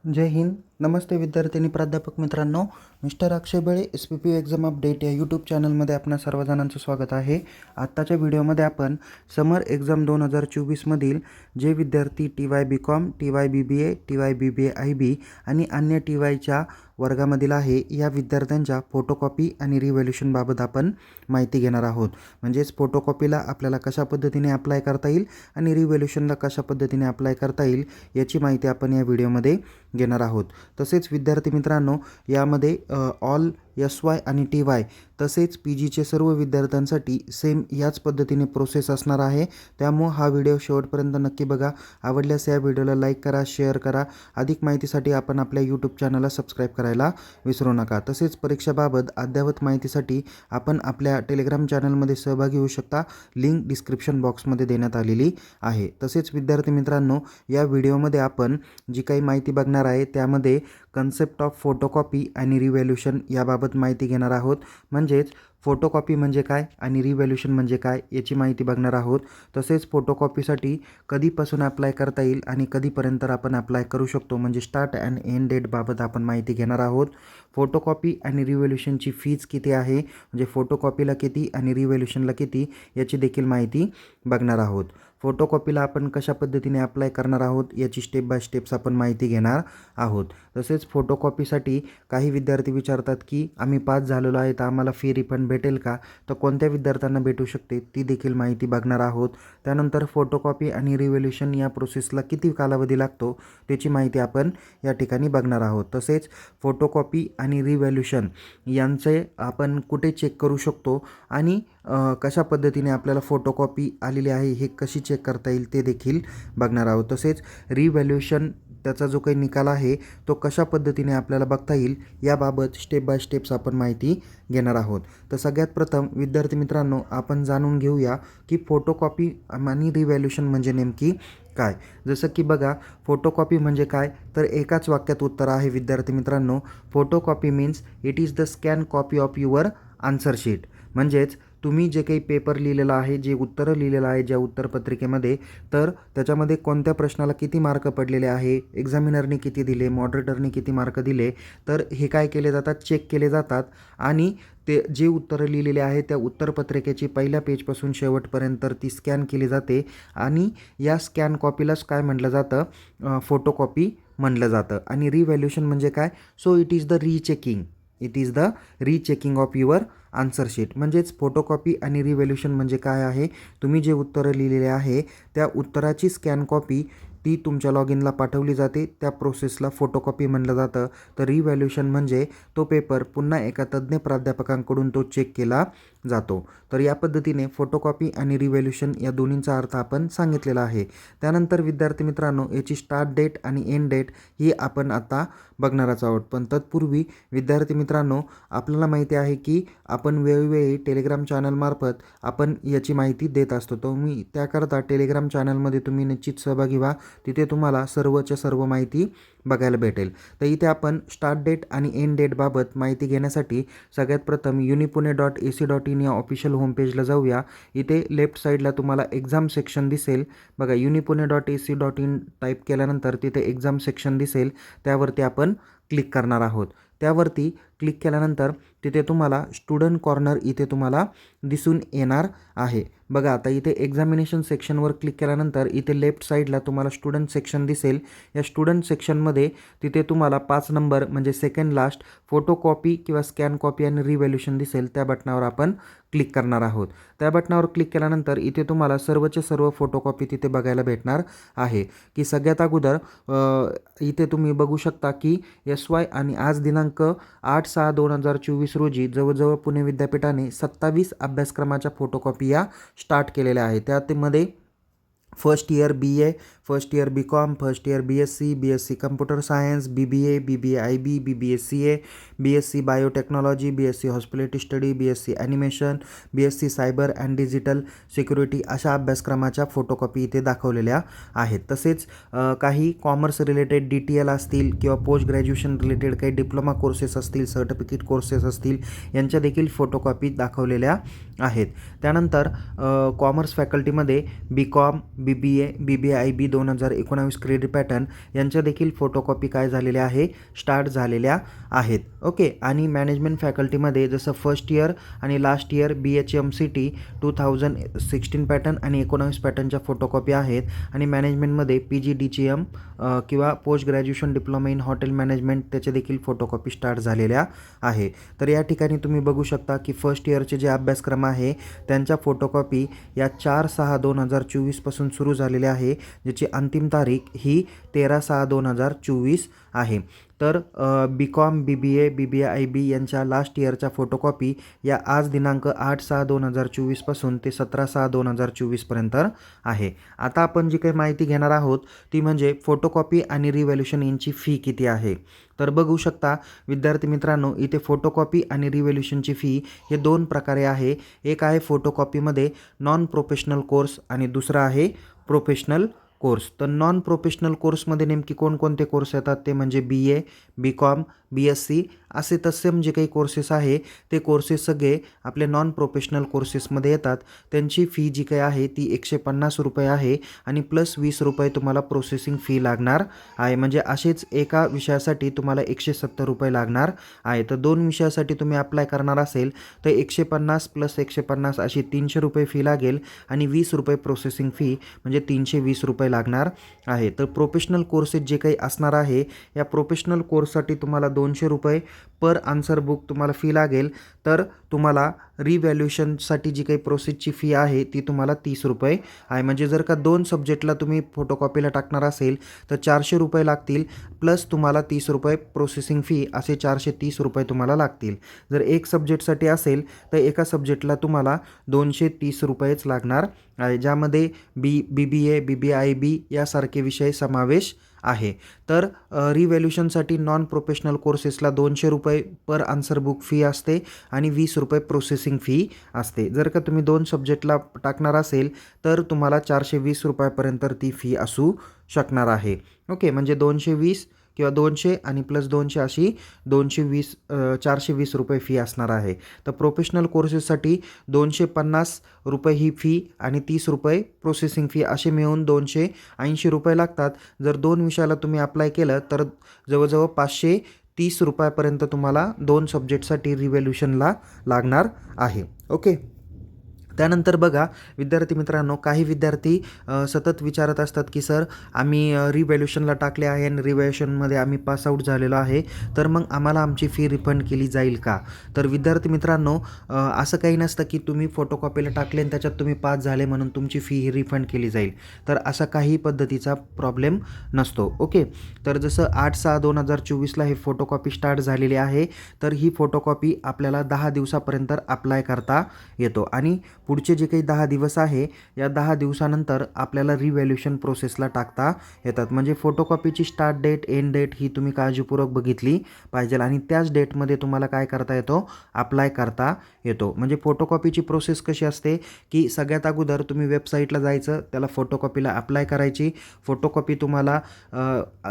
जय हिंद. नमस्ते विद्यार्थिनी प्राध्यापक मित्रांनो. मिस्टर अक्षय बळे SPP एक्झाम अपडेट या यूट्यूब चॅनलमध्ये आपणा सर्वजणांचं स्वागत आहे. आत्ताच्या व्हिडिओमध्ये आपण समर एक्झाम 2024मधील जे विद्यार्थी TY BCom, TY BBA, TY BBA IB आणि अन्य TYच्या वर्गामधील आहे या विद्यार्थ्यांच्या फोटोकॉपी आणि रिव्हॅल्युशनबाबत आपण माहिती घेणार आहोत. म्हणजेच फोटोकॉपीला आपल्याला कशा पद्धतीने अप्लाय करता येईल आणि रिव्हॅल्युशनला कशा पद्धतीने अप्लाय करता येईल याची माहिती आपण या व्हिडिओमध्ये घेणार आहोत. तसेच विद्यार्थी मित्रांनो, यामध्ये ऑल SY आणि TY तसेच PGचे सर्व विद्यार्थ्यांसाठी सेम याच पद्धतीने प्रोसेस असणार आहे. त्यामुळे हा व्हिडिओ शेवटपर्यंत नक्की बघा. आवडल्यास या व्हिडिओला लाईक करा, शेअर करा. अधिक माहितीसाठी आपण आपल्या यूट्यूब चॅनलला सबस्क्राईब करायला विसरू नका. तसेच परीक्षेबाबत अद्ययावत माहितीसाठी आपण आपल्या टेलिग्राम चॅनलमध्ये सहभागी होऊ शकता. लिंक डिस्क्रिप्शन बॉक्समध्ये देण्यात आलेली आहे. तसेच विद्यार्थी मित्रांनो, या व्हिडिओमध्ये आपण जी काही माहिती बघणार आहे त्यामध्ये कन्सेप्ट ऑफ फोटोकॉपी आणि रिव्हॅल्युशन याबाबत माहिती घेणार आहोत. म्हणजेच फोटोकॉपी म्हणजे काय आणि रिव्हॅल्युशन म्हणजे काय याची माहिती बघणार आहोत. तसेच फोटोकॉपीसाठी कधीपासून अप्लाय करता येईल आणि कधीपर्यंत आपण अप्लाय करू शकतो म्हणजे स्टार्ट अँड एंड डेटबाबत आपण माहिती घेणार आहोत. फोटोकॉपी आणि रिव्हॅल्युशनची फीज किती आहे, म्हणजे फोटोकॉपीला किती आणि रिव्हॅल्युशनला किती याची देखील माहिती बघणार आहोत. फोटोकॉपीला आपण कशा पद्धतीने अप्लाय करणार आहोत याची स्टेप बाय स्टेप्स आपण माहिती घेणार आहोत. तसेच फोटोकॉपीसाठी काही विद्यार्थी विचारतात की आम्ही पास झालेलो आहे तर आम्हाला फी रिफंड भेटेल का, तर कोणत्या विद्यार्थ्यांना भेटू शकते ती देखील माहिती बघणार आहोत. त्यानंतर फोटोकॉपी आणि रिव्हॅल्युशन या प्रोसेसला किती कालावधी लागतो त्याची माहिती आपण या ठिकाणी बघणार आहोत. तसेच फोटोकॉपी आणि रिव्हॅल्युशन यांचे आपण कुठे चेक करू शकतो आणि कशा पद्धतीने आपल्याला फोटोकॉपी आलेली आहे हे कशी चेक करता येईल ते देखील बघणार आहोत. तसेच रिव्हॅल्युशन त्याचा जो काही निकाल आहे तो कशा पद्धतीने आपल्याला बघता येईल याबाबत स्टेप बाय स्टेप्स आपण माहिती घेणार आहोत. तर सगळ्यात प्रथम विद्यार्थी मित्रांनो, आपण जाणून घेऊया की फोटोकॉपी आणि रिव्हॅल्युशन म्हणजे नेमकी काय. जसं की बघा, फोटोकॉपी म्हणजे काय तर एकाच वाक्यात उत्तर आहे विद्यार्थी मित्रांनो. Photocopy means it is the scan copy of your answer sheet. म्हणजेच तुम्ही जे काही पेपर लिहिलेला आहे, जे उत्तरं लिहिलेलं आहे ज्या उत्तरपत्रिकेमध्ये, तर त्याच्यामध्ये कोणत्या प्रश्नाला किती मार्क पडलेले आहे, एक्झामिनरने किती दिले, मॉडरेटरने किती मार्क दिले, तर हे काय केले जातात, चेक केले जातात. आणि ते जे उत्तरं लिहिलेले आहे त्या उत्तरपत्रिकेची पहिल्या पेजपासून शेवटपर्यंत ती स्कॅन केली जाते आणि या स्कॅन कॉपीलाच काय म्हटलं जातं, फोटोकॉपी म्हटलं जातं. आणि रिव्हॅल्युशन म्हणजे काय, so it is the rechecking of your answer sheet. म्हणजेच फोटोकॉपी आणि रिव्हॅल्युशन म्हणजे काय आहे, तुम्ही जे उत्तरं लिहिलेले आहे त्या उत्तराची स्कॅन कॉपी ती तुमच्या लॉग इनला पाठवली जाते. त्या प्रोसेसला फोटोकॉपी म्हटलं जातं. तर रिव्हॅल्युशन म्हणजे तो पेपर पुन्हा एका तज्ज्ञ प्राध्यापकांकडून तो चेक केला जातो. तर या पद्धतीने फोटोकॉपी आणि रिव्हॅल्युशन या दोन्हींचा अर्थ आपण सांगितलेला आहे. त्यानंतर विद्यार्थी मित्रांनो, याची स्टार्ट डेट आणि एंड डेट ही आपण आता बघणारच आहोत. पण तत्पूर्वी विद्यार्थी मित्रांनो, आपल्याला माहिती आहे की आपण वेळोवेळी टेलिग्राम चॅनलमार्फत आपण याची माहिती देत असतो. तुम्ही त्याकरता टेलिग्राम चॅनलमध्ये तुम्ही निश्चित सहभागी व्हा. तिथे तुम्हाला सर्वच्या सर्व माहिती बघायला भेटेल. तर इथे आपण स्टार्ट डेट आणि एंड डेटबाबत माहिती घेण्यासाठी सगळ्यात प्रथम unipune.ac.in या ऑफिशियल होमपेजला जाऊया. इथे लेफ्ट साईडला तुम्हाला एक्झाम सेक्शन दिसेल. बघा, unipune.ac.in टाईप केल्यानंतर तिथे एक्झाम सेक्शन दिसेल. त्यावरती आपण क्लिक करणार आहोत. त्यावरती क्लिक केल्यानंतर तिथे तुम्हाला स्टुडंट कॉर्नर इथे तुम्हाला दिसून येणार आहे. बघा, आता इथे एक्झामिनेशन सेक्शनवर क्लिक केल्यानंतर इथे लेफ्ट साईडला तुम्हाला स्टुडंट सेक्शन दिसेल. या स्टुडंट सेक्शनमध्ये तिथे तुम्हाला 5 नंबर म्हणजे सेकंड लास्ट फोटोकॉपी किंवा स्कॅन कॉपी आणि रिव्हॅल्युशन दिसेल. त्या बटनावर आपण क्लिक करणार आहोत. त्या बटनावर क्लिक केल्यानंतर इथे तुम्हाला सर्वचे सर्व फोटोकॉपी तिथे बघायला भेटणार आहे. की सगळ्यात अगोदर इथे तुम्ही बघू शकता की SY आणि आज दिनांक 8/6/2024 रोजी जवळजवळ पुणे विद्यापीठाने 27 अभ्यासक्रमाच्या फोटोकॉपी या स्टार्ट केलेल्या आहेत. त्यामध्ये first year BA, first year BCom, first year BSc computer science, BBA, BBA IB, BBA CA, BSc biotechnology, BSc hospitality study, BSc animation, BSc cyber and digital security अशा अभ्यासक्रमाच्या फोटोकॉपी इथे दाखवलेल्या आहेत. तसेच काही कॉमर्स रिलेटेड DTL असतील किंवा post graduation related काही डिप्लोमा कोर्सेस असतील, सर्टिफिकेट कोर्सेस असतील, यांच्या देखील फोटोकॉपी दाखवलेल्या आहेत. त्यानंतर कॉमर्स फॅकल्टीमध्ये BCom, BBA BBIB 2019 credit pattern यांच्या देखील फोटोकॉपी काय झालेल्या आहे, स्टार्ट झालेल्या आहेत. ओके. आणि मॅनेजमेंट फॅकल्टीमध्ये जसं फर्स्ट इयर आणि लास्ट इयर BHMCT 2016 पॅटर्न आणि 19 पॅटर्नच्या फोटोकॉपी आहेत. आणि मॅनेजमेंटमध्ये PGDCM किंवा post graduation diploma in hotel management त्याचे देखील फोटोकॉपी स्टार्ट झालेल्या आहे. तर या ठिकाणी तुम्ही बघू शकता की फर्स्ट इयरचे जे अभ्यासक्रम आहे त्यांच्या फोटोकॉपी या 4/6/2024 पासून सुरू झालेल्या आहे, ज्याची अंतिम तारीख ही 13/6/2024 आहे. तर BCom BBA BBIB यांच्या लास्ट इयरच्या फोटोकॉपी या आज दिनांक 8/6/2024 पासून ते 17/6/2024 पर्यंत आहे. आता आपण जी काही माहिती घेणार आहोत ती म्हणजे फोटोकॉपी आणि रिव्हॅल्युशन यांची फी किती आहे. तर बघू शकता विद्यार्थी मित्रांनो, इथे फोटोकॉपी आणि रिव्हॅल्युशनची फी हे दोन प्रकारे आहे. एक आहे फोटोकॉपीमध्ये नॉन प्रोफेशनल कोर्स आणि दुसरा आहे प्रोफेशनल कोर्स. तर नॉन प्रोफेशनल कोर्समध्ये नेमकी कोणकोणते कोर्स येतात ते म्हणजे BA BCom BSc असे तत्सम जे काही कोर्सेस आहे ते कोर्सेस सगळे आपले नॉन प्रोफेशनल कोर्सेसमध्ये येतात. त्यांची फी जी काही आहे ती 150 रुपये आहे आणि प्लस 20 रुपये तुम्हाला प्रोसेसिंग फी लागणार आहे. म्हणजे असेच एका विषयासाठी तुम्हाला 170 रुपये लागणार आहे. तर दोन विषयासाठी तुम्ही अप्लाय करणार असेल तर 150 + 150 अशी 300 रुपये फी लागेल आणि 20 रुपये प्रोसेसिंग फी म्हणजे 320 रुपये लागणार आहे. तर प्रोफेशनल कोर्सेस जे काही असणार आहे या प्रोफेशनल कोर्ससाठी तुम्हाला 200 रुपये पर आन्सर बुक तुम्हाला फी लागेल. तर तुम्हाला रिव्हॅल्युशनसाठी जी काही प्रोसेसची फी आहे ती तुम्हाला 30 रुपये आहे. म्हणजे जर का 2 सब्जेक्टला तुम्ही फोटोकॉपीला टाकणार असेल तर 400 रुपये लागतील प्लस तुम्हाला 30 रुपये प्रोसेसिंग फी असे 430 रुपये तुम्हाला लागतील. जर एक सब्जेक्टसाठी असेल तर एका सब्जेक्टला तुम्हाला 230 रुपयेच लागणार आहे, ज्यामध्ये BBA BBIB यासारखे विषय समावेश आहे. तर रिव्हॅल्युशनसाठी नॉन प्रोफेशनल कोर्सेसला 200 रुपये पर आन्सर बुक फी असते आणि 20 रुपये प्रोसेसिंग फी असते. जर का तुम्ही 2 सब्जेक्टला टाकणार असेल तर तुम्हाला 420 रुपयापर्यंत ती फी असू शकणार आहे. ओके. म्हणजे 220 किंवा 200 आणि प्लस 200 अशी 420 रुपये फी असणार आहे. तर प्रोफेशनल कोर्सेससाठी 250 रुपये ही फी आणि 30 रुपये प्रोसेसिंग फी असे मिळून 280 रुपये लागतात. जर 2 विषयाला तुम्ही अप्लाय केलं तर जवळजवळ 530 रुपयापर्यंत तुम्हाला 2 सब्जेक्टसाठी रिव्हॅल्युशनला लागणार आहे. ओके. त्यानंतर बघा विद्यार्थी मित्रांनो, काही विद्यार्थी सतत विचारत असतात की सर आम्ही रिव्हॅल्युशनला टाकले आहे आणि रिव्हॅल्युशनमध्ये आम्ही पासआउट झालेलो आहे, तर मग आम्हाला आमची फी रिफंड केली जाईल का. तर विद्यार्थी मित्रांनो, असं काही नसतं की तुम्ही फोटोकॉपीला टाकले आणि त्याच्यात तुम्ही पास झाले म्हणून तुमची फी ही रिफंड केली जाईल. तर असा काही पद्धतीचा प्रॉब्लेम नसतो. ओके. तर जसं 8/6/2024ला हे फोटोकॉपी स्टार्ट झालेली आहे, तर ही फोटोकॉपी आपल्याला 10 दिवसापर्यंत अप्लाय करता येतो आणि पुढचे जे काही 10 दिवस आहे या 10 दिवसानंतर आपल्याला रिव्हॅल्युशन प्रोसेसला टाकता येतात. म्हणजे फोटोकॉपीची स्टार्ट डेट एंड डेट ही तुम्ही काळजीपूर्वक बघितली पाहिजे आणि त्याच डेटमध्ये तुम्हाला काय करता येतो, अप्लाय करता येतो. म्हणजे फोटोकॉपीची प्रोसेस कशी असते की सगळ्यात अगोदर तुम्ही वेबसाईटला जायचं, त्याला फोटोकॉपीला अप्लाय करायची. फोटोकॉपी तुम्हाला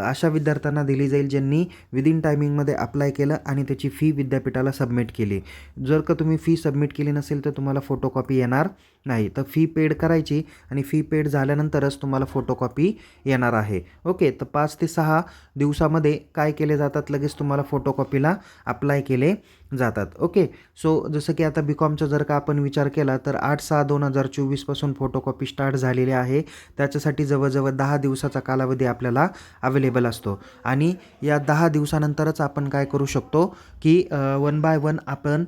अशा विद्यार्थ्यांना दिली जाईल ज्यांनी विदिन टायमिंगमध्ये अप्लाय केलं आणि त्याची फी विद्यापीठाला सबमिट केली. जर का तुम्ही फी सबमिट केली नसेल तर तुम्हाला फोटोकॉपी येणार नाही. तर फी पेड करायची आणि फी पेड झाल्यानंतरच तुम्हाला फोटोकॉपी येणार आहे. ओके. तर 5 ते 6 दिवसामध्ये काय केले जातात, लगेच तुम्हाला फोटोकॉपीला अप्लाय केले जातात. ओके. सो जसं की आता BComचा जर का आपण विचार केला तर 8/6/2024 पासून फोटोकॉपी स्टार्ट झालेली आहे. त्याच्यासाठी जवळजवळ 10 दिवसाचा कालावधी आपल्याला अवेलेबल असतो आणि या 10 दिवसानंतरच आपण काय करू शकतो की 1 बाय 1 आपण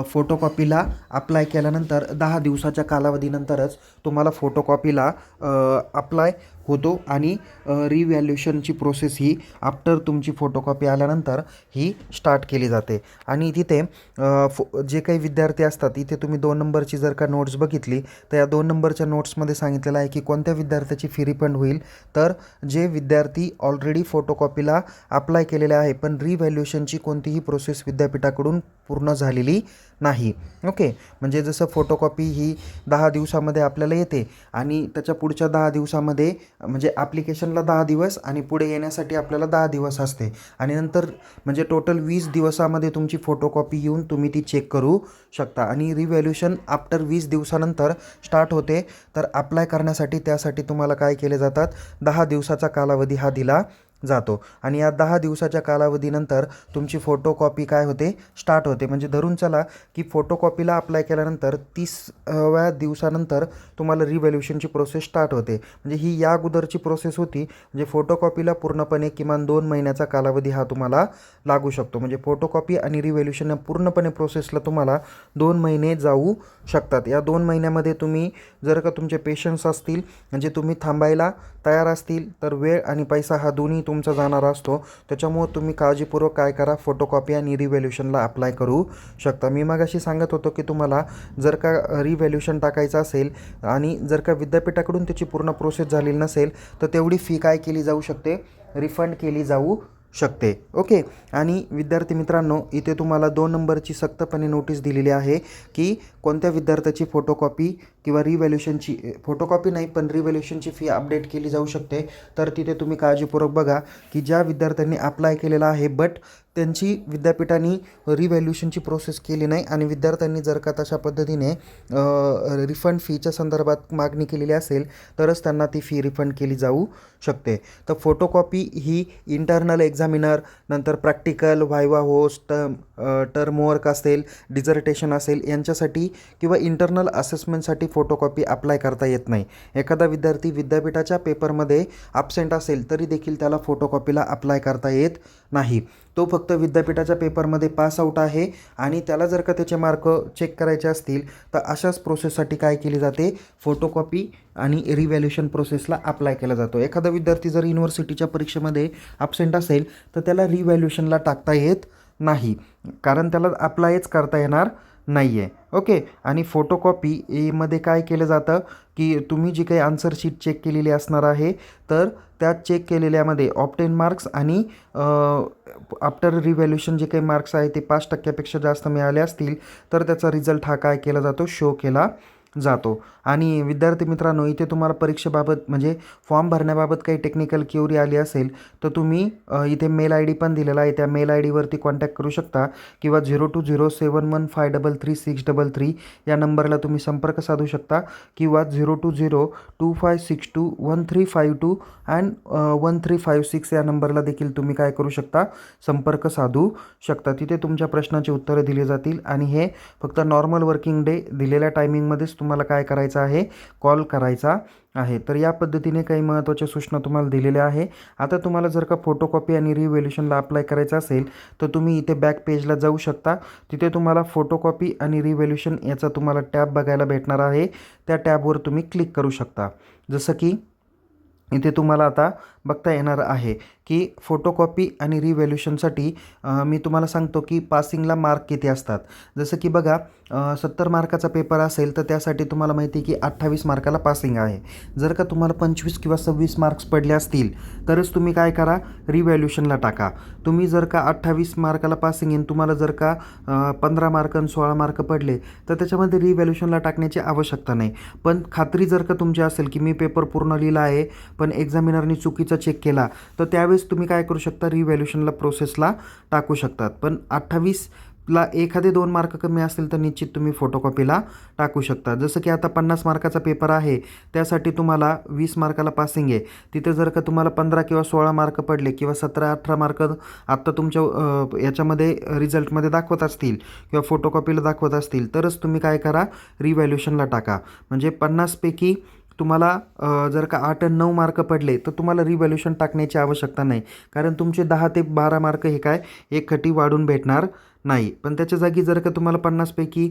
फोटोकॉपीला अप्लाय केल्यानंतर 10 दिवसाच्या कालावधीनंतरच तुम्हाला फोटोकॉपीला अप्लाय होतो आणि रिव्हॅल्युशनची प्रोसेस ही आफ्टर तुमची फोटोकॉपी आल्यानंतर ही स्टार्ट केली जाते. आणि तिथे जे काही विद्यार्थी असतात, इथे तुम्ही 2 नंबरची जर का नोट्स बघितली तर या 2 नंबरच्या नोट्समध्ये सांगितलेलं आहे की कोणत्या विद्यार्थ्याची फी रिफंड होईल. तर जे विद्यार्थी ऑलरेडी फोटोकॉपीला अप्लाय केलेले आहे पण रिव्हॅल्युशनची कोणतीही प्रोसेस विद्यापीठाकडून पूर्ण झालेली नाही. ओके, म्हणजे जसं फोटोकॉपी ही 10 दिवसामध्ये आपल्याला येते आणि त्याच्या पुढच्या 10 दिवसामध्ये म्हणजे ॲप्लिकेशनला 10 दिवस आणि पुढे येण्यासाठी आपल्याला 10 दिवस असते आणि नंतर म्हणजे टोटल 20 दिवसामध्ये तुमची फोटोकॉपी येऊन तुम्ही ती चेक करू शकता आणि रिव्हॅल्युशन आफ्टर 20 दिवसानंतर स्टार्ट होते. तर अप्लाय करण्यासाठी त्यासाठी तुम्हाला काय केले जातात, 10 दिवसाचा कालावधी हा दिला जातो आणि या 10 दिवसाच्या कालावधीनंतर तुमची फोटोकॉपी काय होते, स्टार्ट होते. म्हणजे धरून चला की फोटोकॉपीला अप्लाय केल्यानंतर 30व्या दिवसानंतर तुम्हाला रिव्हॅल्युशनची प्रोसेस स्टार्ट होते. म्हणजे ही या अगोदरची प्रोसेस होती. म्हणजे फोटोकॉपीला पूर्णपणे किमान 2 महिन्याचा कालावधी हा तुम्हाला लागू शकतो. म्हणजे फोटोकॉपी आणि रिव्हॅल्युशन या पूर्णपणे प्रोसेसला तुम्हाला 2 महिने जाऊ शकतात. या 2 महिन्यामध्ये तुम्ही जर का तुमचे पेशन्स असतील, म्हणजे तुम्ही थांबायला तयार असतील, तर वेळ आणि पैसा हा दोन्ही तुमचा जाणारा असतो. त्याच्यामुळं तुम्ही काळजीपूर्वक काय करा, फोटोकॉपी आणि रिव्हॅल्युशनला अप्लाय करू शकता. मी मगाशी सांगत होतो की तुम्हाला जर का रिव्हॅल्युशन टाकायचं असेल आणि जर का विद्यापीठाकडून त्याची पूर्ण प्रोसेस झालेली नसेल तर तेवढी फी काय केली जाऊ शकते, रिफंड केली जाऊ शकते. ओके, आणि विद्यार्थी मित्रांनो, इथे तुम्हाला 2 नंबरची सक्तपणे नोटीस दिलेली आहे की कोणत्या विद्यार्थ्याची फोटोकॉपी किंवा रिव्हॅल्युशनची, फोटोकॉपी नाही पण रिव्हॅल्युशनची फी अपडेट केली जाऊ शकते. तर तिथे तुम्ही काळजीपूर्वक बघा की ज्या विद्यार्थ्यांनी अप्लाय केलेला आहे बट त्यांची विद्यापीठाने रिव्हॅल्युशनची प्रोसेस केली नाही आणि विद्यार्थ्यांनी जर का तशा पद्धतीने रिफंड फीच्या संदर्भात मागणी केलेली असेल तरच त्यांना ती फी रिफंड केली जाऊ शकते. तर फोटोकॉपी ही इंटरनल एक्झामिनर, नंतर practical, viva host, term work असेल, डिझर्टेशन असेल यांच्यासाठी किंवा इंटरनल असेसमेंटसाठी फोटोकॉपी अप्लाय करता येत नाही. एखादा विद्यार्थी विद्यापीठाच्या पेपरमध्ये ॲबसेंट असेल तरी देखील त्याला फोटोकॉपीला अप्लाय करता येत नाही. तो फक्त विद्यापीठाच्या पेपरमध्ये पास आऊट आहे आणि त्याला जर का त्याचे मार्क चेक करायचे असतील तर अशाच प्रोसेससाठी काय केली जाते, फोटोकॉपी आणि रिव्हॅल्युशन प्रोसेसला अप्लाय केला जातो. एखादा विद्यार्थी जर युनिव्हर्सिटीच्या परीक्षेमध्ये ॲबसेंट असेल तर त्याला रिव्हॅल्युशनला टाकता येत नाही, कारण त्याला अप्लायच करता येणार नाही आहे. ओके, आणि फोटोकॉपी मध्ये काय केलं जातं की तुम्ही जी काही आन्सर शीट चेक केलेली असणार आहे तर त्या चेक केलेल्यामध्ये ऑप्टेन मार्क्स आणि आफ्टर रिव्हॅल्युशन जे काही मार्क्स आहे ते 5% जास्त मिळाले असतील तर त्याचा रिझल्ट हा काय केला जातो, शो केला जातो. आणि विद्यार्थी मित्रांनो, इथे तुम्हाला परीक्षेबाबत म्हणजे फॉर्म भरण्याबाबत काही टेक्निकल क्युरी आली असेल तर तुम्ही इथे मेल आय डी पण दिलेला आहे, त्या मेल आय डीवरती कॉन्टॅक्ट करू शकता किंवा 0207153363 या नंबरला तुम्ही संपर्क साधू शकता किंवा 0202562135 अँड 1356 या नंबरला देखील तुम्ही काय करू शकता, संपर्क साधू शकता. तिथे तुमच्या प्रश्नाची उत्तरं दिली जातील आणि हे फक्त नॉर्मल वर्किंग डे दिलेल्या टायमिंगमध्येच तुम्हाला काय करायचं आहे, कॉल करायचा आहे. तर या पद्धतीने काही महत्त्वाच्या सूचना तुम्हाला दिलेल्या आहे. आता तुम्हाला जर का फोटोकॉपी आणि रिव्हॅल्युशनला अप्लाय करायचं असेल तर तुम्ही इथे बॅक पेजला जाऊ शकता. तिथे तुम्हाला फोटोकॉपी आणि रिव्हॅल्युशन याचा तुम्हाला टॅब बघायला भेटणार आहे. त्या टॅबवर तुम्ही क्लिक करू शकता. जसं की इथे तुम्हाला आता बघता येणार आहे की फोटोकॉपी आणि रिव्हॅल्युशनसाठी मी तुम्हाला सांगतो की पासिंगला मार्क किती असतात. जसं की बघा, 70 मार्काचा पेपर असेल तर त्यासाठी तुम्हाला माहिती आहे की 28 मार्काला पासिंग आहे. जर का तुम्हाला 25 किंवा 26 मार्क्स पडले असतील तरच तुम्ही काय करा, रिव्हॅल्युशनला टाका. तुम्ही जर का 28 मार्काला पासिंग येऊन तुम्हाला जर का 15 मार्क आणि 16 मार्क पडले तर त्याच्यामध्ये रिव्हॅल्युशनला टाकण्याची आवश्यकता नाही. पण खात्री जर का तुमची असेल की मी पेपर पूर्ण लिहिला आहे पण एक्झामिनरनी चुकीचा चेक केला तर त्यावेळेस तुम्ही काय करू शकता, रिव्हॅल्युशनला प्रोसेसला टाकू शकतात. पण 28ला एखादे 2 मार्क कमी असतील तर निश्चित तुम्ही फोटोकॉपीला टाकू शकता. जसं की आता 50 मार्काचा पेपर आहे त्यासाठी तुम्हाला 20 मार्काला पासिंग आहे. तिथे जर का तुम्हाला 15 किंवा 16 मार्क पडले किंवा 17-18 मार्क आत्ता तुमच्या याच्यामध्ये रिझल्टमध्ये दाखवत असतील किंवा फोटोकॉपीला दाखवत असतील तरच तुम्ही काय करा, रिव्हॅल्युशनला टाका. म्हणजे 50पैकी तुम्हाला जर का 8 आणि 9 मार्क पडले तर तुम्हाला रिव्हॅल्युशन टाकण्याची आवश्यकता नाही, कारण तुमचे 10 ते 12 मार्क हे काय एकखटी वाढून भेटणार नाही. पण त्याच्या जागी जर का तुम्हाला 50पैकी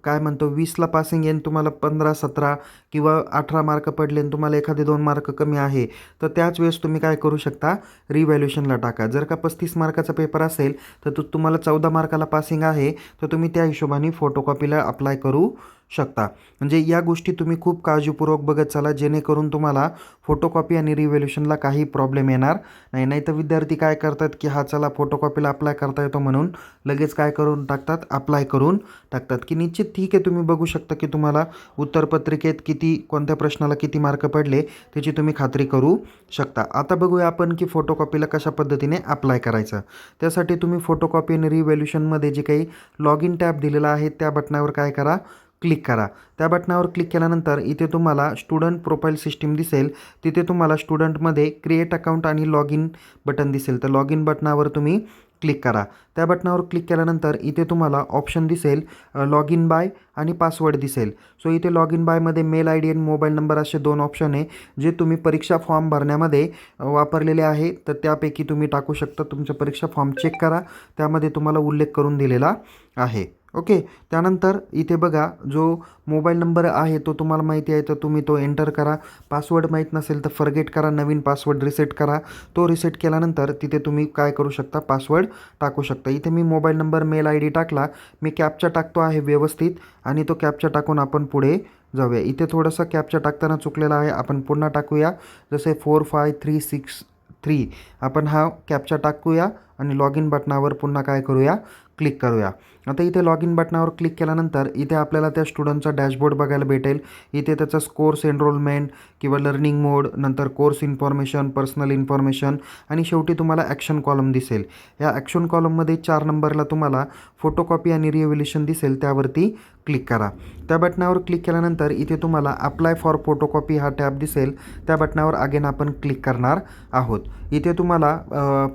काय म्हणतो 20ला पासिंग येऊन तुम्हाला 15-17 किंवा 18 मार्क पडले आणि तुम्हाला एखादे 2 मार्क कमी आहे तर त्याच वेळेस तुम्ही काय करू शकता, रिव्हॅल्युशनला टाका. जर का 35 मार्काचा पेपर असेल तर तुम्हाला 14 मार्काला पासिंग आहे तर तुम्ही त्या हिशोबाने फोटोकॉपीला अप्लाय करू शकता. म्हणजे या गोष्टी तुम्ही खूप काळजीपूर्वक बघत चला, जेणेकरून तुम्हाला फोटोकॉपी आणि रिव्हॅल्युएशनला काही प्रॉब्लेम येणार नाही. नाहीतर विद्यार्थी काय करतात की हा चला फोटोकॉपीला अप्लाय करता येतो म्हणून लगेच काय करून टाकतात, अप्लाय करून टाकतात. की निश्चित ठीक आहे, तुम्ही बघू शकता की तुम्हाला उत्तरपत्रिकेत किती कोणत्या प्रश्नाला किती मार्क पडले त्याची तुम्ही खात्री करू शकता. आता बघूया आपण की फोटोकॉपीला कशा पद्धतीने अप्लाय करायचं. त्यासाठी तुम्ही फोटोकॉपी आणि रिव्हॅल्युएशनमध्ये जे काही लॉग इन टॅब दिलेला आहे त्या बटनावर काय करा, क्लिक करा. त्या बटनावर क्लिक केल्यानंतर इथे तुम्हाला स्टुडंट प्रोफाईल सिस्टीम दिसेल. तिथे तुम्हाला स्टुडंटमध्ये क्रिएट अकाउंट आणि लॉग इन बटन दिसेल. तर लॉग इन बटनावर तुम्ही क्लिक करा. त्या बटनावर क्लिक केल्यानंतर इथे तुम्हाला ऑप्शन दिसेल लॉग इन बाय आणि पासवर्ड दिसेल. सो इथे लॉग इन बायमध्ये मेल आय डी आणि मोबाईल नंबर असे 2 ऑप्शन आहे जे तुम्ही परीक्षा फॉर्म भरण्यामध्ये वापरलेले आहे. तर त्यापैकी तुम्ही टाकू शकता. तुमचा परीक्षा फॉर्म चेक करा, त्यामध्ये तुम्हाला उल्लेख करून दिलेला आहे. ओके. त्यानंतर इथे बघा जो मोबाईल नंबर आहे तो तुम्हाला माहिती आहे तर तुम्ही तो एंटर करा. पासवर्ड माहीत नसेल तर फॉरगेट करा, नवीन पासवर्ड रिसेट करा. तो रिसेट केल्यानंतर तिथे तुम्ही काय करू शकता, पासवर्ड टाकू शकता. इथे मी mobile number, mail I D टाकला. मी कॅप्चा टाकतो आहे व्यवस्थित आणि तो कॅप्चा टाकून आपण पुढे जाऊया. इथे थोडंसं कॅप्चा टाकताना चुकलेला आहे, आपण पुन्हा टाकूया. जसे 4536 आपण हा कॅप्चा टाकूया आणि लॉग इन बटनावर पुन्हा काय करूया, क्लिक करूया. आता इथे लॉग इन बटनावर क्लिक केल्यानंतर इथे आपल्याला त्या स्टुडंटचा डॅशबोर्ड बघायला भेटेल. इथे त्याचा कोर्स एनरोलमेंट किंवा लर्निंग मोड, नंतर कोर्स इन्फॉर्मेशन, पर्सनल इन्फॉर्मेशन आणि शेवटी तुम्हाला ॲक्शन कॉलम दिसेल. या ॲक्शन कॉलममध्ये 4 नंबरला तुम्हाला फोटोकॉपी आणि रिव्हॅल्युएशन दिसेल, त्यावरती क्लिक करा. त्या बटनावर क्लिक केल्यानंतर इथे तुम्हाला अप्लाय फॉर फोटोकॉपी हा टॅब दिसेल. त्या बटनावर अगेन आपण क्लिक करणार आहोत. इथे तुम्हाला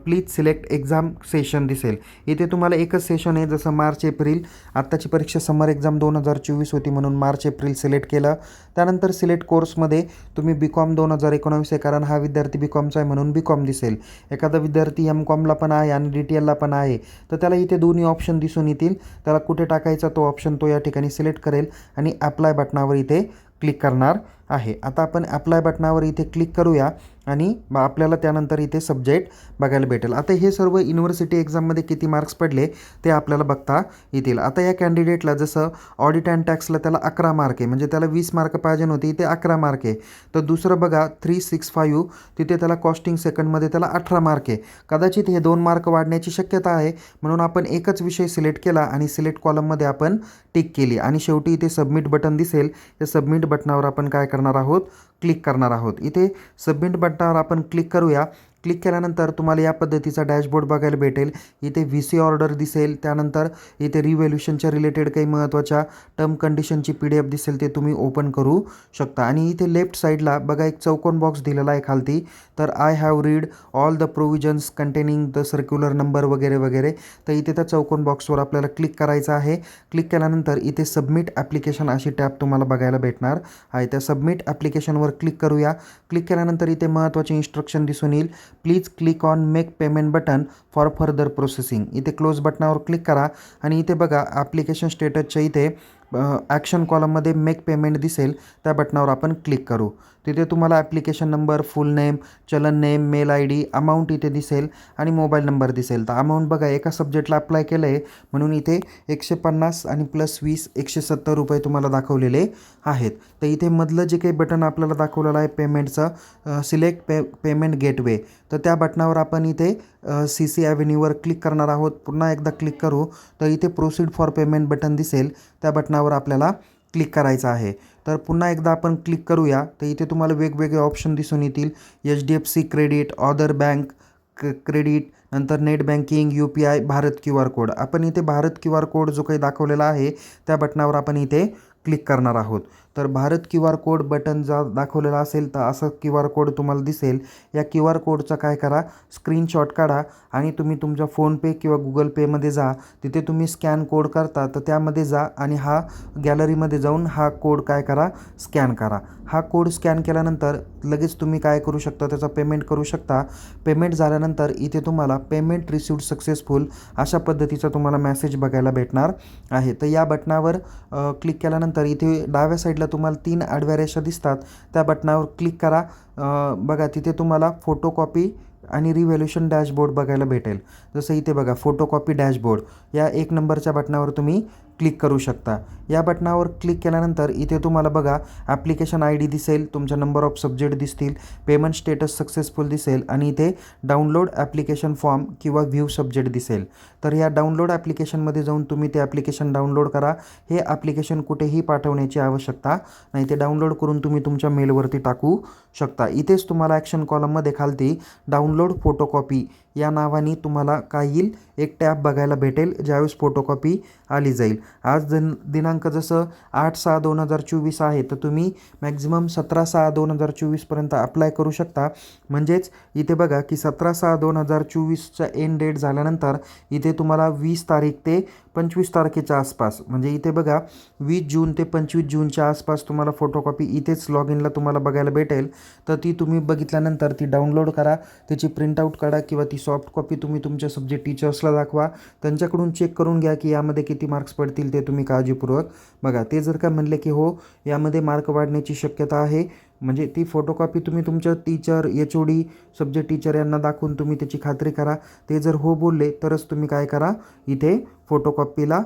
प्लीज सिलेक्ट एक्झाम सेशन दिसेल. इथे तुम्हाला एकच सेशन आहे, जसं मार्च एप्रिल. आत्ताची परीक्षा समर एक्झाम 2024 होती म्हणून मार्च एप्रिल सिलेक्ट केलं. त्यानंतर सिलेक्ट कोर्समध्ये तुम्ही BCom 2019 आहे, कारण हा विद्यार्थी BComचा आहे म्हणून BCom दिसेल. एखादा विद्यार्थी MComला पण आहे आणि DTLला पण आहे तर त्याला इथे दोन्ही ऑप्शन दिसून येतील. त्याला कुठे टाकायचा तो ऑप्शन तो या ठिकाणी सिलेक्ट करेल आणि अप्लाय बटनावर इथे क्लिक करणार आहे. आता आपण अप्लाय बटनावर इथे क्लिक करूया आणि आपल्याला त्यानंतर इथे सब्जेक्ट बघायला भेटेल. आता हे सर्व युनिव्हर्सिटी एक्झाममध्ये किती मार्क्स पडले ते आपल्याला बघता येतील. आता या कॅन्डिडेटला जसं ऑडिट अँड टॅक्सला त्याला 11 मार्क आहे, म्हणजे त्याला 20 मार्क पाहिजे होते, इथे 11 मार्क आहे. तर दुसरं बघा 365 तिथे त्याला कॉस्टिंग सेकंडमध्ये त्याला 18 मार्क आहे. कदाचित हे 2 मार्क वाढण्याची शक्यता आहे, म्हणून आपण एकच विषय सिलेक्ट केला आणि सिलेक्ट कॉलममध्ये आपण टिक केली आणि शेवटी इथे सबमिट बटन दिसेल. त्या सबमिट बटनावर आपण काय करणार आहोत, क्लिक करणार आहोत. इथे सबमिट बटनावर आपण क्लिक करूया. क्लिक केल्यानंतर तुम्हाला या पद्धतीचा डॅशबोर्ड बघायला भेटेल. इथे VC ऑर्डर दिसेल. त्यानंतर इथे रिव्हॅल्युएशनच्या रिलेटेड काही महत्त्वाच्या टर्म कंडिशनची PDF दिसेल, ते तुम्ही ओपन करू शकता. आणि इथे लेफ्ट साईडला बघा एक चौकोन बॉक्स दिलेला आहे खालती. तर I have read all the provisions containing the circular number वगैरे वगैरे. तर इथे त्या चौकोन बॉक्सवर आपल्याला क्लिक करायचं आहे. क्लिक केल्यानंतर इथे सबमिट ॲप्लिकेशन अशी टॅब तुम्हाला बघायला भेटणार आहे. त्या सबमिट ॲप्लिकेशनवर क्लिक करूया. क्लिक केल्यानंतर इथे महत्त्वाचे इन्स्ट्रक्शन दिसून येईल. Please click on make payment button for further processing. इथे क्लोज बटनावर क्लिक करा आणि इथे बघा ॲप्लिकेशन स्टेटसच्या इथे ॲक्शन कॉलममध्ये मेक पेमेंट दिसेल. त्या बटनावर आपण क्लिक करू. तिथे तुम्हाला application number, full name, challan name, mail I D, amount इथे दिसेल आणि मोबाईल नंबर दिसेल. तर अमाऊंट बघा एका सब्जेक्टला अप्लाय केलं आहे म्हणून इथे 150 आणि +20 170 रुपये तुम्हाला दाखवलेले आहेत. तर इथे मधलं जे काही बटन आपल्याला दाखवलेलं आहे पेमेंटचं, सिलेक्ट पेमेंट गेटवे, तर त्या बटनावर आपण इथे CC ॲव्हेन्यूवर क्लिक करणार आहोत. पुन्हा एकदा क्लिक करू तर इथे प्रोसीड फॉर पेमेंट बटन दिसेल. त्या बटनावर आपल्याला क्लिक करायचं आहे. तर पुन्हा एकदा आपण क्लिक करूया. तर इथे तुम्हाला वेगवेगळे ऑप्शन दिसून येतील. HDFC credit, other bank credit, नंतर net banking, UPI, Bharat QR code. आपण इथे भारत QR कोड जो काही दाखवलेला आहे त्या बटनावर आपण इथे क्लिक करणार आहोत. तर भारत QR कोड बटन जर दाखवलेला असेल तर असं QR कोड तुम्हाला दिसेल. या QR कोडचा काय करा, स्क्रीनशॉट काढा आणि तुम्ही तुमच्या फोनपे किंवा गुगल पेमध्ये जा. तिथे तुम्ही स्कॅन कोड करता तर त्यामध्ये जा आणि हा गॅलरीमध्ये जाऊन हा कोड काय करा, स्कॅन करा. हा कोड स्कॅन केल्यानंतर लगेच तुम्ही काय करू शकता, त्याचा पेमेंट करू शकता. पेमेंट झाल्यानंतर इथे तुम्हाला पेमेंट रिसिव्ड सक्सेसफुल अशा पद्धतीचा तुम्हाला मेसेज बघायला भेटणार आहे. तर या बटनावर क्लिक केल्यानंतर इथे डाव्या साईडला तुम्हाला 3 आडव्या रेषा दिसतात. त्या बटनावर क्लिक करा. बघा तिथे तुम्हाला फोटोकॉपी आणि रिव्हॅल्युएशन डॅशबोर्ड बघायला भेटेल. जसं इथे बघा फोटोकॉपी डॅशबोर्ड, या 1 नंबरच्या बटनावर तुम्ही क्लिक करू शकता। या बटनावर क्लिक केल्यानंतर इथे तुम्हाला बघा ॲप्लिकेशन ID दिसेल, तुमच्या नंबर ऑफ सब्जेक्ट दिसतील, पेमेंट स्टेटस सक्सेसफुल दिसेल आणि इथे डाउनलोड ॲप्लिकेशन फॉर्म किंवा व्ह्यू सब्जेक्ट दिसेल। तर या डाउनलोड ॲप्लिकेशनमध्ये जाऊन तुम्ही ते ॲप्लिकेशन डाउनलोड करा। हे ॲप्लिकेशन कुठेही पाठवण्याची आवश्यकता नाही, ते डाउनलोड करून तुम्ही तुमच्या मेलवरती टाकू शकता। इथेच तुम्हाला ॲक्शन कॉलममध्ये खालती डाउनलोड फोटोकॉपी या नावाने तुम्हाला काय येईल, एक टॅब बघायला भेटेल ज्यावेळेस फोटोकॉपी आली जाईल। आज दिनांक जसं 8/6/2024 आहे, तर तुम्ही मॅक्झिमम 17/6/2024 पर्यंत अप्लाय करू शकता। म्हणजेच इथे बघा की 17/6/2024चा एंड डेट झाल्यानंतर इथे तुम्हाला 20 तारीख ते 25 तारखेच्या आसपास, म्हणजे इथे बघा 20 जून ते 25 जूनच्या आसपास तुम्हाला फोटोकॉपी इथेच लॉग इनला तुम्हाला बघायला भेटेल। तर ती तुम्ही बघितल्यानंतर ती डाउनलोड करा, त्याची प्रिंटआउट काढा किंवा ती सॉफ्ट कॉपी तुम्ही तुमच्या सब्जेक्ट टीचर्सला दाखवा, त्यांच्याकडून चेक करून घ्या की यामध्ये किती मार्क्स पडतील ते तुम्ही काळजीपूर्वक बघा। ते जर का म्हणले की हो यामध्ये मार्क वाढण्याची शक्यता आहे, म्हणजे ती फोटोकॉपी तुम्ही तुमच्या टीचर, HOD, सब्जेक्ट टीचर यांना दाखवून तुम्ही त्याची खात्री करा। ते जर हो बोलले तरच तुम्ही काय करा, इथे फोटोकॉपीला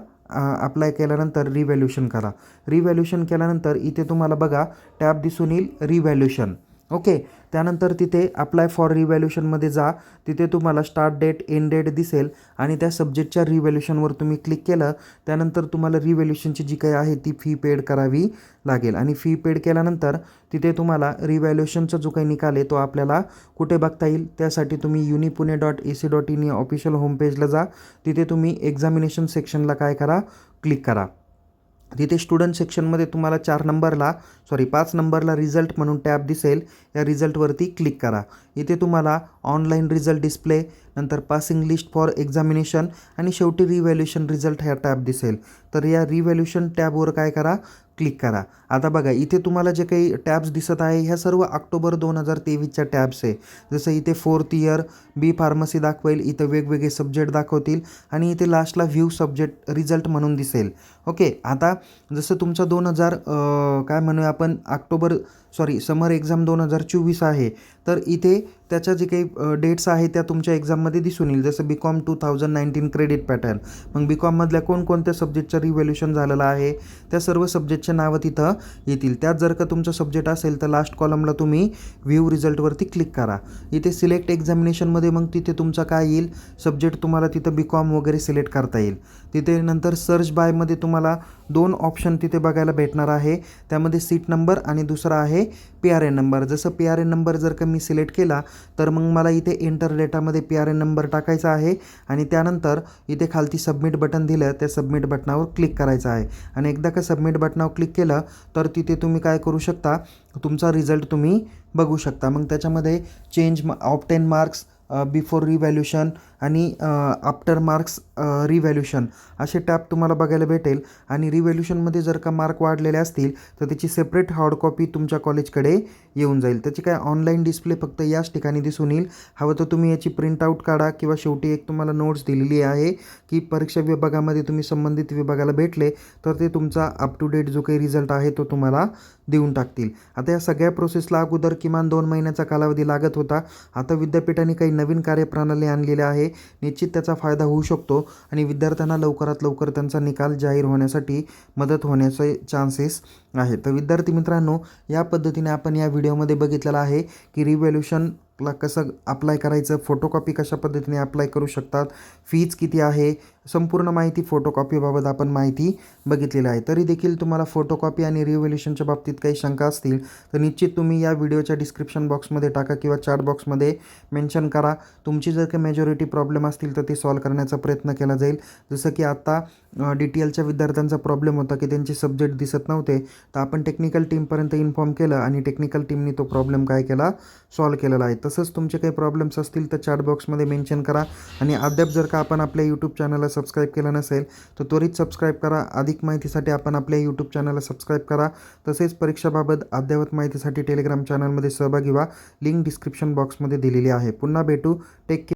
अप्लाय केल्यानंतर रिव्हॅल्युशन करा। रिव्हॅल्युशन केल्यानंतर इथे तुम्हाला बघा टॅब दिसून येईल रिव्हॅल्युशन, ओके। त्यानंतर तिथे अप्लाय फॉर रिव्हॅल्युशनमध्ये जा, तिथे तुम्हाला स्टार्ट डेट, एंड डेट दिसेल आणि त्या सब्जेक्टच्या रिव्हॅल्युशनवर तुम्ही क्लिक केलं, त्यानंतर तुम्हाला रिव्हॅल्युशनची जी काही आहे ती फी पेड करावी लागेल आणि फी पेड केल्यानंतर तिथे तुम्हाला रिव्हॅल्युशनचा जो काही निकाल आहे तो आपल्याला कुठे बघता येईल, त्यासाठी तुम्ही unipune.ac.in या ऑफिशियल होमपेजला जा, तिथे तुम्ही एक्झामिनेशन सेक्शनला काय करा, क्लिक करा। तिथे स्टुडंट सेक्शनमध्ये तुम्हाला 5 नंबरला रिझल्ट म्हणून टॅब दिसेल, या रिझल्टवरती क्लिक करा। इथे तुम्हाला ऑनलाईन रिझल्ट डिस्प्ले, नंतर पासिंग लिस्ट फॉर एक्झामिनेशन आणि शेवटी रिव्हॅल्युशन रिझल्ट ह्या टॅब दिसेल। तर या रिव्हॅल्युशन टॅबवर काय करा, क्लिक करा। आता बघा इथे तुम्हाला जे काही टॅब्स दिसत आहे ह्या सर्व ऑक्टोबर 2023च्या टॅब्स आहे। जसं इथे 4th इयर बी फार्मसी दाखवेल, इथं वेगवेगळे सब्जेक्ट दाखवतील आणि इथे लास्टला व्ह्यू सब्जेक्ट रिझल्ट म्हणून दिसेल, ओके। आता जसं तुमचा काय म्हणूया आपण समर एक्झाम 2024 आहे, तर इथे त्याच्या जे काही डेट्स आहेत त्या तुमच्या एक्झाममध्ये दिसून येईल। जसं BCom 2019 क्रेडिट पॅटर्न, मग BComमधल्या कोणकोणत्या सब्जेक्टचं रिव्हॅल्युशन झालेलं आहे त्या सर्व सब्जेक्टचे नावं तिथं येतील। त्यात जर का तुमचा सब्जेक्ट असेल तर लास्ट कॉलमला तुम्ही व्ह्यू रिझल्टवरती क्लिक करा। इथे सिलेक्ट एक्झामिनेशनमध्ये मग तिथे तुमचा काय येईल, सब्जेक्ट तुम्हाला तिथं BCom वगैरे सिलेक्ट करता येईल। तिथे नंतर सर्च बायमध्ये तुम्हाला 2 ऑप्शन तिथे बघायला भेटणार आहे, त्यामध्ये सीट नंबर आणि दुसरा आहे PRN नंबर। जसं PRN नंबर जर का मी सिलेक्ट केला तर मग मला इथे एंटर डेटामध्ये PRN नंबर टाकायचा आहे आणि त्यानंतर इथे खालती सबमिट बटन दिलं, त्या सबमिट बटनावर क्लिक करायचं आहे आणि एकदा का सबमिट बटनावर क्लिक केलं तर तिथे तुम्ही काय करू शकता, तुमचा रिझल्ट तुम्ही बघू शकता। मग त्याच्यामध्ये चेंज ऑब्टेन मार्क्स बिफोर रिव्हॅल्युशन आणि आफ्टर मार्क्स रिव्हॅल्युशन असे टॅब तुम्हाला बघायला भेटेल आणि रिव्हॅल्युशनमध्ये जर का मार्क वाढलेले असतील तर त्याची सेपरेट हार्ड कॉपी तुमच्या कॉलेजकडे येऊन जाईल। त्याची काय ऑनलाईन डिस्प्ले फक्त याच ठिकाणी दिसून येईल। हवं तर तुम्ही याची प्रिंटआउट काढा किंवा शेवटी एक तुम्हाला नोट्स दिलेली आहे की परीक्षा विभागामध्ये तुम्ही संबंधित विभागाला भेटले तर ते तुमचा अप टू डेट जो काही रिझल्ट आहे तो तुम्हाला देऊन टाकतील। आता या सगळ्या प्रोसेसला अगोदर किमान 2 महिन्याचा कालावधी लागत होता, आता विद्यापीठाने काही नवीन कार्यप्रणाली आणलेली आहे, निश्चित त्याचा फायदा होऊ शकतो आणि विद्यार्थ्यांना लवकरात लवकर त्यांचा निकाल जाहीर होण्यासाठी मदत होण्याचे चान्सेस आहे। तर विद्यार्थी मित्रांनो, या पद्धतीने आपण या व्हिडिओमध्ये बघितलेलं आहे की रिव्हॅल्युशनला कसं अप्लाय करायचं, फोटोकॉपी कशा पद्धतीने अप्लाय करू शकतात, फीज किती आहे, संपूर्ण माहिती फोटोकॉपीबाबत आपण माहिती बघितलेली आहे। तरी देखील तुम्हाला फोटोकॉपी आणि रिव्हॅल्युशनच्या बाबतीत काही शंका असतील तर निश्चित तुम्ही या व्हिडिओच्या डिस्क्रिप्शन बॉक्समध्ये टाका किंवा चॅट बॉक्समध्ये मेन्शन करा। तुमची जर काही मेजॉरिटी प्रॉब्लेम असतील तर ते सॉल्व करण्याचा प्रयत्न केला जाईल। जसं की आता DTLच्या विद्यार्थ्यांचा प्रॉब्लेम होता की त्यांचे सब्जेक्ट दिसत नव्हते, तर आपण टेक्निकल टीमपर्यंत इन्फॉर्म केलं आणि टेक्निकल टीमने तो प्रॉब्लेम काय केला, सॉल्व केलेला आहे। तसंच तुमचे काही प्रॉब्लेम्स असतील तर चॅट बॉक्समध्ये मेन्शन करा आणि अद्याप जर का आपण आपल्या यूट्यूब चॅनलला सबस्क्राईब केलं नसेल तर त्वरित सबस्क्राईब करा। अधिक माहितीसाठी आपण आपल्या यूट्यूब चॅनलला सबस्क्राईब करा। तसेच परीक्षाबाबत अद्ययावत माहितीसाठी टेलिग्राम चॅनलमध्ये सहभागी व्हा, लिंक डिस्क्रिप्शन बॉक्समध्ये दिलेली आहे। पुन्हा भेटू, टेक केअर।